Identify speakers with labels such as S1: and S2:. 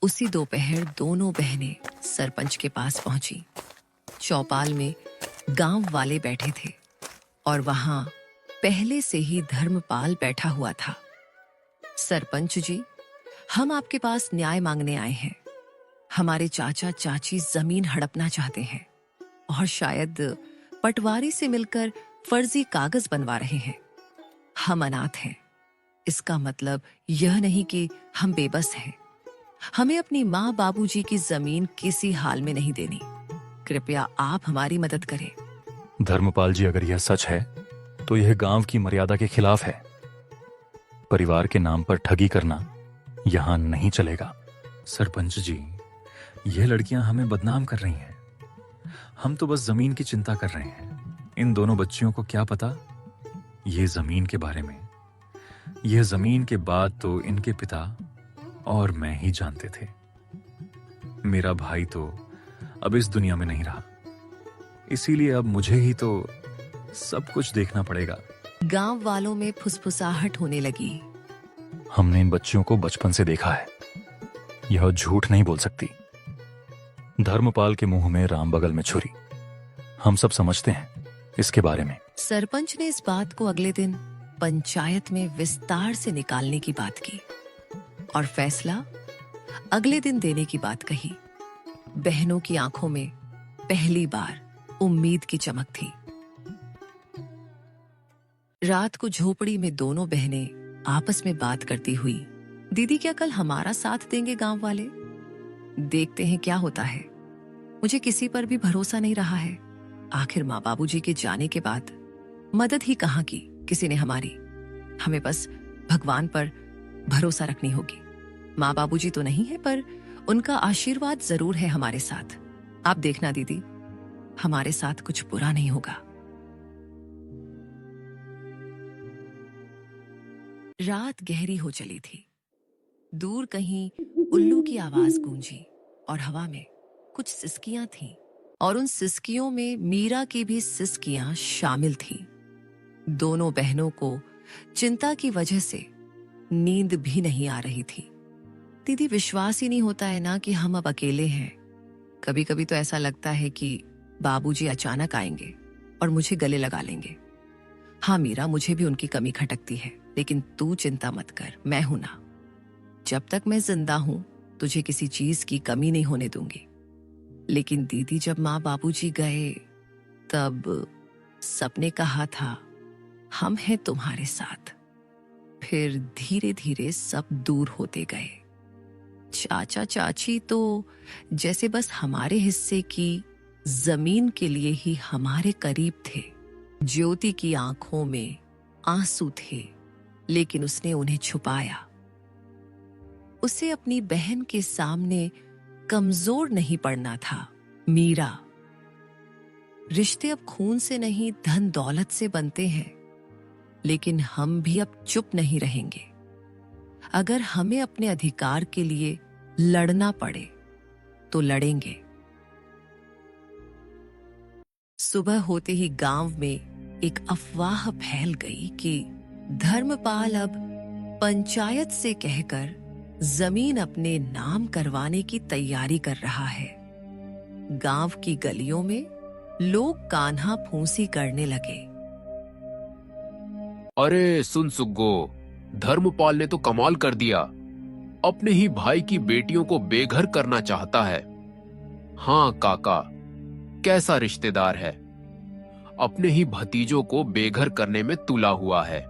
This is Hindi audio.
S1: उसी दोपहर दोनों बहनें सरपंच के पास पहुंची। चौपाल में गांव वाले बैठे थे और वहां पहले से ही धर्मपाल बैठा हुआ था। सरपंच जी, हम आपके पास न्याय मांगने आए हैं। हमारे चाचा चाची जमीन हड़पना चाहते हैं और शायद पटवारी से मिलकर फर्जी कागज बनवा रहे हैं। हम अनाथ हैं, इसका मतलब यह नहीं कि हम बेबस हैं। हमें अपनी माँ बाबूजी की जमीन किसी हाल में नहीं देनी। कृपया आप हमारी मदद करें।
S2: धर्मपाल जी, अगर यह सच है तो यह गांव की मर्यादा के खिलाफ है। परिवार के नाम पर ठगी करना यहां नहीं चलेगा। सरपंच जी, यह लड़कियां हमें बदनाम कर रही हैं। हम तो बस जमीन की चिंता कर रहे हैं। इन दोनों बच्चियों को क्या पता ये जमीन के बारे में। यह जमीन के बाद तो इनके पिता और मैं ही जानते थे। मेरा भाई तो अब इस दुनिया में नहीं रहा, इसीलिए अब मुझे ही तो सब कुछ देखना पड़ेगा।
S1: गांव वालों में फुसफुसाहट होने लगी।
S2: हमने इन बच्चियों को बचपन से देखा है, यह झूठ नहीं बोल सकती। धर्मपाल के मुंह में राम बगल में छुरी। हम सब समझते हैं इसके बारे में।
S1: सरपंच ने इस बात को अगले दिन पंचायत में विस्तार से निकालने की बात की और फैसला अगले दिन देने की बात कही। बहनों की आंखों में पहली बार उम्मीद की चमक थी। रात को झोपड़ी में दोनों बहनें आपस में बात करती हुई, दीदी क्या कल हमारा साथ देंगे गांव वाले? देखते हैं क्या होता है। मुझे किसी पर भी भरोसा नहीं रहा है। आखिर माँ बाबूजी के जाने के बाद मदद ही कहाँ की किसी ने हमारी। हमें बस भगवान पर भरोसा रखनी होगी। माँ बाबूजी तो नहीं है, पर उनका आशीर्वाद जरूर है हमारे साथ। आप देखना दीदी, हमारे साथ कुछ बुरा नहीं होगा। रात गहरी हो चली थी। दूर कहीं उल्लू की आवाज गूंजी और हवा में कुछ सिसकियां थीं, और उन सिसकियों में मीरा की भी सिसकियां शामिल थीं। दोनों बहनों को चिंता की वजह से नींद भी नहीं आ रही थी। दीदी, विश्वास ही नहीं होता है ना कि हम अब अकेले हैं। कभी कभी तो ऐसा लगता है कि बाबूजी अचानक आएंगे और मुझे गले लगा लेंगे। हाँ मीरा, मुझे भी उनकी कमी खटकती है, लेकिन तू चिंता मत कर, मैं हूं ना। जब तक मैं जिंदा हूं तुझे किसी चीज की कमी नहीं होने दूंगी। लेकिन दीदी, जब माँ बाबूजी गए तब सबने कहा था हम हैं तुम्हारे साथ। फिर धीरे धीरे सब दूर होते गए। चाचा चाची तो जैसे बस हमारे हिस्से की जमीन के लिए ही हमारे करीब थे। ज्योति की आंखों में आंसू थे, लेकिन उसने उन्हें छुपाया। उसे अपनी बहन के सामने कमजोर नहीं पड़ना था। मीरा, रिश्ते अब खून से नहीं धन दौलत से बनते हैं, लेकिन हम भी अब चुप नहीं रहेंगे। अगर हमें अपने अधिकार के लिए लड़ना पड़े तो लड़ेंगे। सुबह होते ही गांव में एक अफवाह फैल गई कि धर्मपाल अब पंचायत से कहकर जमीन अपने नाम करवाने की तैयारी कर रहा है। गांव की गलियों में लोग कान्हा फूंसी करने लगे।
S3: अरे सुन सुग्गो, धर्मपाल ने तो कमाल कर दिया। अपने ही भाई की बेटियों को बेघर करना चाहता है। हाँ काका, कैसा रिश्तेदार है। अपने ही भतीजों को बेघर करने में तुला हुआ है।